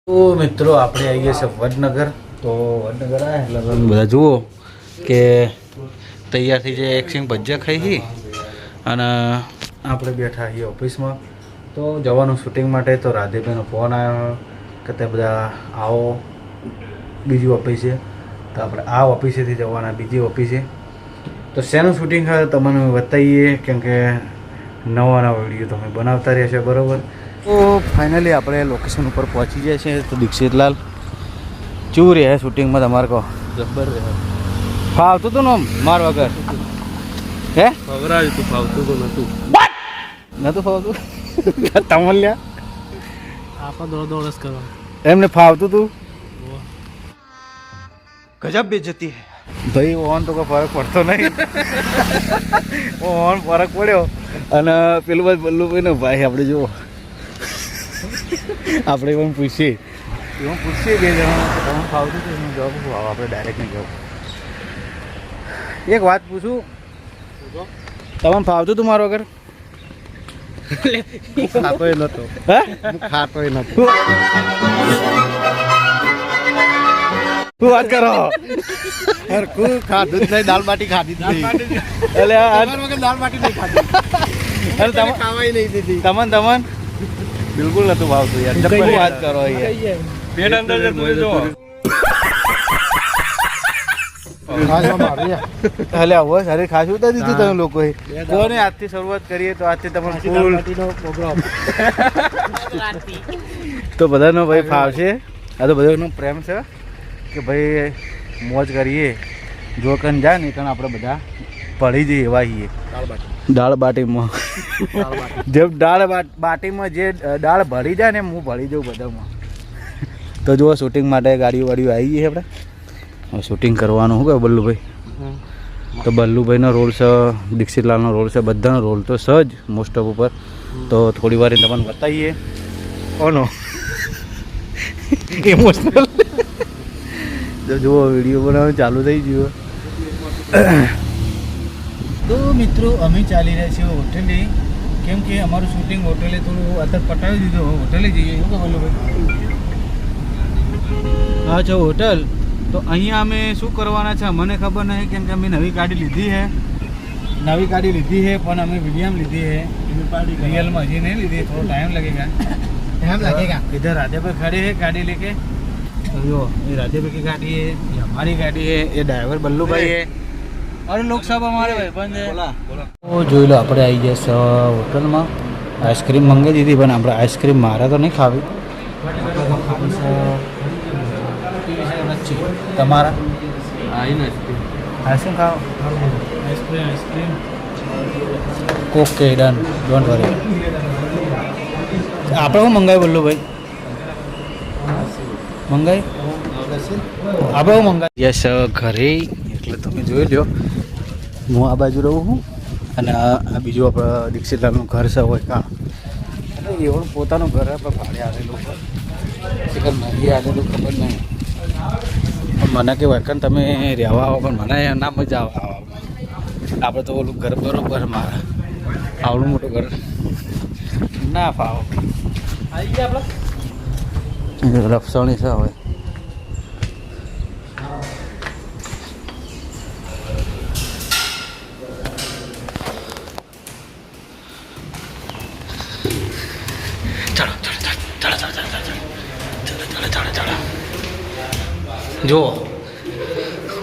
તો મિત્રો આપણે આવી ગયા છે વડનગર. તો વડનગર આવ્યા એટલે બધા જુઓ કે તૈયાર થઈ જાય. એક સિંગ ભજીયા ખાઈ અને આપણે બેઠા છીએ ઓફિસમાં. તો જવાનું શૂટિંગ માટે. તો રાધેભાઈનો ફોન આવ્યો કે તે બધા આવો બીજી ઓફિસે. તો આપણે આ ઓફિસેથી જવાના બીજી ઓફિસે. તો શેનું શૂટિંગ થાય તમને બતાવીએ, કેમ કે નવા નવા વિડીયો તમે બનાવતા રહેશે, બરાબર. તો ફાઇનલી આપણે લોકેશન ઉપર પહોંચી જાય છે. તો દીક્ષિતલાલ ચૂ રહે શૂટિંગમાં તમારે કહો? જબ્બર રહે. ફાવતું હતું ને માર વગર? હે ખવરાયું તું, ફાવતું તો નતું. નતું ફાવતું? તમને લ્યા આપા દોડ જ કરવા એમને ફાવતું તું? ગજબ બેજતી ભાઈ. ઓન તો કોઈ ફરક પડતો નહીં. ઓન ફરક પડ્યો. અને પેલું બાદ બલ્લુભાઈ ને ભાઈ આપણે જુઓ, આપણે પણ પૂછીએ એવું પૂછીએ બે જણા તમને ફાવતું હતું એનું જવાબ શું આવે? આપણે ડાયરેક્ટ નહીં જવું. એક વાત પૂછું, તમને ફાવતું હતું મારો વગર? ખાતોય નતો. હે ખાતોય નતો. શું વાત કરો? ખાધું જ નહીં, દાલ બાટી ખાધી જ નહીં. એટલે દાલ બાટી નહીં ખાધી. ખાવાય નહીં દીધી. તમન બિલકુલ નતું ભાવતું યાર. જબર વાત કરો યાર. પેટ અંદર જતું જો. એટલે હવે સારી ખાસ ઉતાર દીધું તમે લોકોએ. કોને આજથી શરૂઆત કરીએ તો આજથી તમારે ફૂલ તો બધાનો ભાઈ ફાવશે. આ તો બધાનો પ્રેમ છે કે ભાઈ મોજ કરીએ. જો કન જાય ને કન આપણે બધા પડી જઈએ એવા છીએ. દાળ બાટીમાં જે દાળ બાટીમાં જે દાળ ભળી જાય ને હું ભળી જાઉં બધામાં. તો જુઓ શૂટિંગ માટે ગાડીઓ વાડીઓ આવી ગઈ છે. આપણે હવે શૂટિંગ કરવાનું શું કહે બલ્લુભાઈ? તો બલ્લુભાઈનો રોલ છે, દીક્ષિતલાલનો રોલ છે, બધાનો રોલ તો છે જ મોસ્ટ ઓફ ઉપર. તો થોડી વાર તમને બતાવીએ. ઓનો ઇમોશનલ તો જુઓ વિડીયો બનાવવાનું ચાલુ થઈ ગયું. તો મિત્રો અમે ચાલી રહ્યા છીએ હોટેલે, કેમ કે અમારું શૂટિંગ હોટેલે થોડું અત્યારે પટાવી દીધું. હોટેલે જઈએ એવું કે બલ્લુભાઈ? હા છે હોટલ. તો અહીંયા અમે શું કરવાના છે મને ખબર નહીં, કેમ કે અમે નવી ગાડી લીધી છે. પણ અમે વીડિયામાં લીધી છે, રિયલમાં હજી નહીં લીધી. થોડો ટાઈમ लगेगा. इधर राधे पे खड़े हैं गाड़ी लेके. जो ये राधे पे की गाड़ी है, ये हमारी गाड़ी है, ये ड्राइवर बल्लू भाई है और लोग सब हमारे भाईबंध है. तो જોઈ લો આપણે આવી જશે હોટલમાં. આઈસ્ક્રીમ મંગાવી દીધી, પણ આપણે આઈસ્ક્રીમ મારે તો નહીં ખાવી. તમારા આઈસ્ક્રીમ ખાઓ? Ice cream okay done, don't worry. આપણે શું મંગાવ્યું બલ્લુભાઈ? મંગાવી આપણે શું મંગાવી? યસ ઘરે. એટલે તમે જોઈ લો, હું આ બાજુ રહું છું અને આ બીજું આપણે દીક્ષિતલાલનું ઘર છે હોય કાં. એટલે એવું પોતાનું ઘર આપણે ભાડે આવેલું હોય. નહીં આવેલું ખબર નહીં, પણ મને કહેવાય કે તમે રહેવા આવો, પણ મને ના મજા આવે આવવામાં. આપણે તો ઓલું ઘર બરોબર, મારા આવડું મોટું ઘર ના ફાવો. આવી ગયા આપણે રફસણી છે હવે. ચાલો જો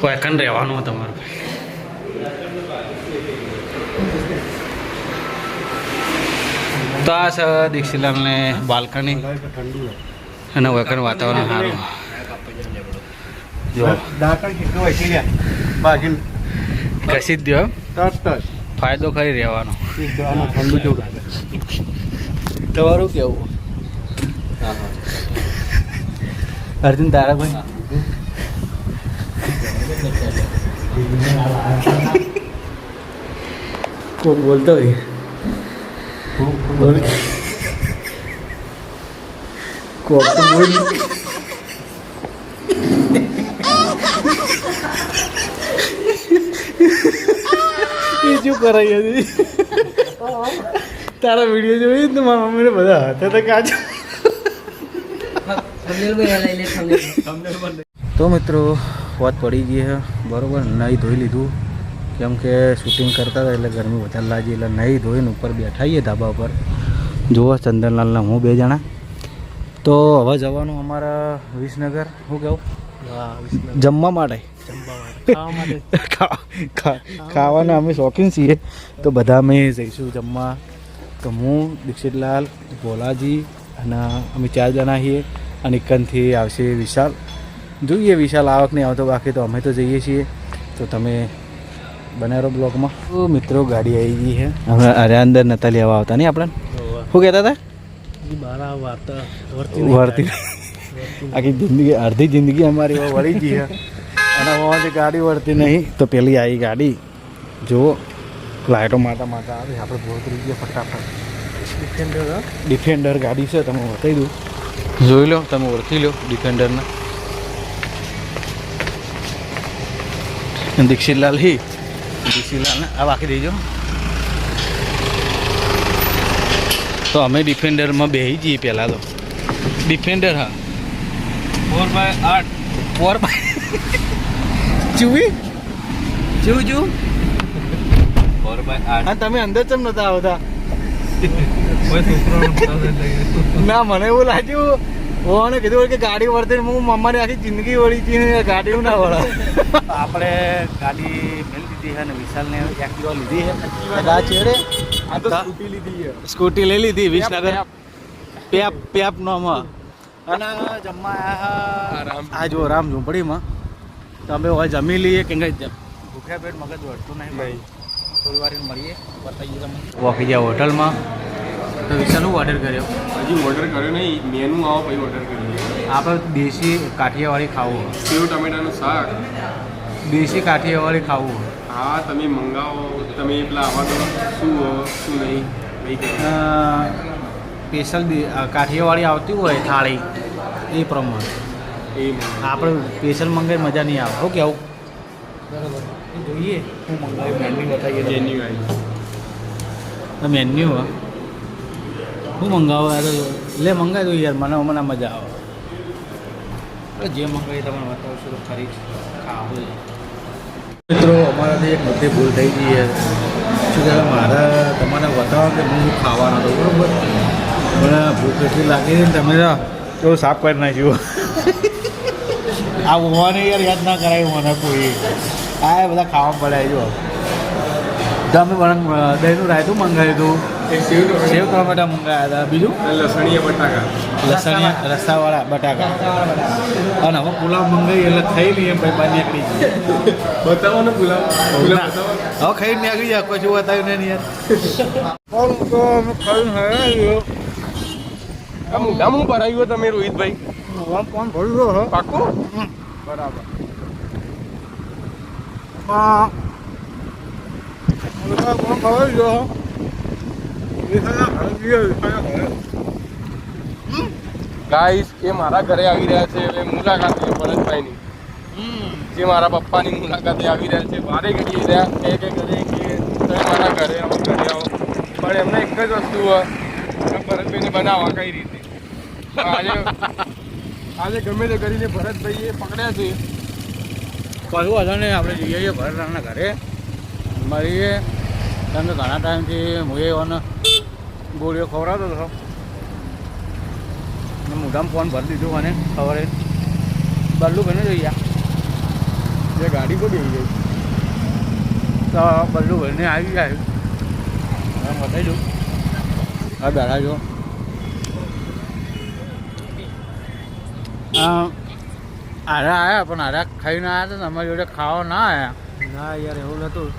વાયકન રહેવાનું તમારું. તો આ છે દીક્ષિતલાલને બાલ્કની અને વાયકન વાતાવરણ સારું. જો ઘસી જ દો, ફાયદો ખરી રહેવાનો. તમારું કેવું અર્જુન તારાભાઈ? કોક બોલતો હોય કોક તો બોલ. એ શું કરાઈ હતી? તારા વિડીયો જોઈ ને મારા મમ્મીને બધા હતા કાચ તો મિત્રો વાત પડી ગઈ છે બરાબર. નહીં ધોઈ લીધું કેમ કે શૂટિંગ કરતા હતા એટલે ગરમી વધારે લાગી એટલે નહીં ધોઈને ઉપર બેઠાઈએ ધાબા ઉપર. જુઓ ચંદનલાલના હું 2 જણા. તો હવે જવાનું અમારા વિસનગર. શું કહું જમવા માટે ખાવાના અમે શોખીન છીએ તો બધા અમે જઈશું જમવા. તો હું દીક્ષિતલાલ ભોલાજી અને અમે 4 જણા છીએ અને એકનથી આવશે વિશાલ. જોઈએ વિશાલ આવક નહીં આવતો બાકી તો અમે તો જઈએ છીએ. તો તમે બનારો બ્લોગમાં. તો મિત્રો ગાડી આવી ગઈ છે. હવે અરે અંદર નતા લેવા આવતા નહીં આપણે શું કહેતા હતા વર્તી આખી જિંદગી અડધી જિંદગી અમારી વળી ગઈ છે અને હવે ગાડી વળતી નહીં. તો પેલી આવી ગાડી જુઓ લાઇટો માતા માતા આવે આપણે બોલ કરી ગયા ફટાફટ. ડિફેન્ડર ગાડી છે તમે બતાવી દઉં જોઈ લો તમે ઓળખી લો ડિફેન્ડરના. દીક્ષિતલાલ દીક્ષિતલાલને આ બાકી દેજો. તો અમે ડિફેન્ડરમાં બેસી જઈએ પહેલાં તો. ડિફેન્ડર હા 4x8 ચૂવી ચૂ 4x8. હા તમે અંદર ચમ નતા આવતા ના મને એવું લાગ્યું ઓને કીધું કે ગાડી વળતી હું મમ્માની આખી જિંદગી વળી હતી ગાડી ના વળા. આપણે ગાડી મેળ લીધી છે અને વિશાલને એક્ટિવા લીધી છે. આ છેડે સ્કૂટી લઈ લીધી વિસનગર પેપ નોમાં અને જમવા આવ્યા આ જો રામ ઝૂંપડીમાં. તો અમે હવે જમી લઈએ કે ભૂખ્યા પેટ મગજ વળતું નહીં. થોડી વાર મળીએ બતાવીએ તમે. વોકી ગયા હોટલમાં. તો વિશાલ શું ઓર્ડર કર્યો? હજી ઓર્ડર કર્યો નહીં, મેનુ આવો પછી ઓર્ડર કરીએ. આપણે દેશી કાઠિયાવાડી ખાવું. સેવ ટમેટાનું શાક દેશી કાઠિયાવાડી ખાવું. હા તમે મંગાવો. તમે પેલા આવા તો શું નહીં સ્પેશિયલ કાઠિયાવાડી આવતી હોય થાળી એ પ્રમાણે એ આપણે સ્પેશિયલ મંગાવી મજા નહીં આવે. શું કેવું બરાબર જોઈએ હું મંગાવી મેન્યુ બતાવીએ. મેન્યુ હું મંગાવો લે મંગાવી દઉં યાર મને મજા આવે. જે મંગાવી તમને બતાવશું તો ખરી ખાવું. મિત્રો અમારાથી એક બધી ભૂલ થઈ ગઈ છે. શું કહેવાય મારે તમારે બતાવો કે હું ખાવાનો હતો બરાબર. મને ભૂખ એટલી લાગી ને તમે કેવું સાફ કરી નાખ્યું. આ હોવાને યાર યાદ ના કરાયું મને કોઈ. આ બધા ખાવા પડાય જો. તો અમે દહીંનું રાયતું મંગાવ્યું હતું. સેવ ટમેટા મંગાવ્યા હતા. બીજું લસણીયા બટાકા રસાવાળા બટાકા અને હવે પુલાવ મંગાવી એટલે ખાઈ લઈએ ભાઈ બહાર નીકળી જઈએ. બતાવો ને પુલાવ હવે ખાઈ નીકળી જાય કોઈ શું બતાવ્યું નહીં યાર. મોઢામાં ભરાયું તમે રોહિતભાઈ કોણ ભર્યું પાકું બરાબર. કોણ ખબર જો ગાઈસ એ મારા ઘરે આવી રહ્યા છે હવે મુલાકાતે ભરતભાઈની. જે મારા પપ્પાની મુલાકાતે આવી રહ્યા છે. વારે ઘડીએ રહ્યા કે ઘરે કે તમે મારા ઘરે આવો ઘરે આવો. પણ એમને એક જ વસ્તુ ભરતભાઈને બનાવવા કઈ રીતે. આજે ગમે તે કરીને ભરતભાઈએ પકડ્યા છે. કશું વાંધો નહીં આપણે જઈએ છીએ ભરતના ઘરે મળીએ. કેમ કે ઘણા ટાઈમથી હું એને ગોળીઓ ખવડાવતો હતો. મોઢામાં ફોન ભરી દીધું મને સવારે બલ્લુભાઈને જોઈ ગયા જે ગાડી પર બેસી ગઈ. તો બલ્લુભાઈને આવી જાય બતાવી દઉં. હા બેઠા જો આરા આવ્યા પણ આરા ખાઈને આવ્યા હતા. તમારી જોડે ખાવા ના આવ્યા. ના યાર એવું નહોતું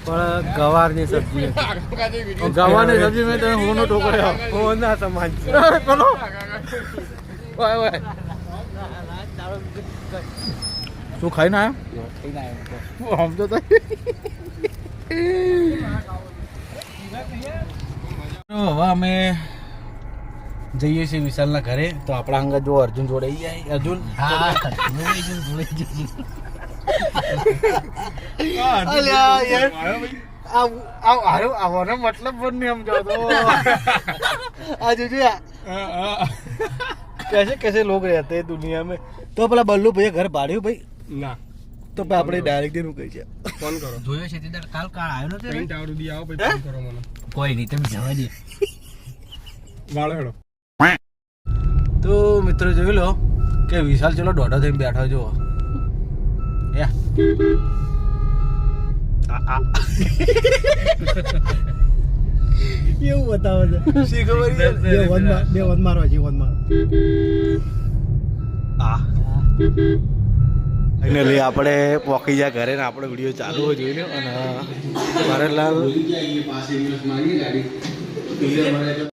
પણ ગવારની સબ્જી ગવારની સબ્જી મેં તમે હોનો ટોકર્યો હોના સમાન છે. શું ખાઈને આવ્યો આમ તો હવે અમે જઈએ છીએ વિશાલના ઘરે. તો આપણા અંગત જો અર્જુન જોડાઈ જાય. અર્જુન મતલબ પણ નહીં સમજાવતો. આ જોજો कैसे कैसे लोग रहते हैं दुनिया में. તો પેલા બલ્લુ ભાઈ ઘર ભાડ્યું ભાઈ ના તો આપણે ડાયરેક્ટ એનું કહી છે. ફોન કરો જોયો છે તે કાલ આવ્યો નતો કઈ ટાવર ઉડી આવો પછી ફોન કરો મને. કોઈ નહીં તમે જવા દે વાળો હેડો. તો મિત્રો જોઈ લો કે વિશાલ ચલો દોઢો થઈને બેઠો જો. એવું બતાવે છે શી ખબર છે? બે વન મારો છે વન મારો ફાઇનલી આપણે પોકી જા ઘરે ને આપણો વિડીયો ચાલુ હોય જોઈ લો. અને મારે લાલ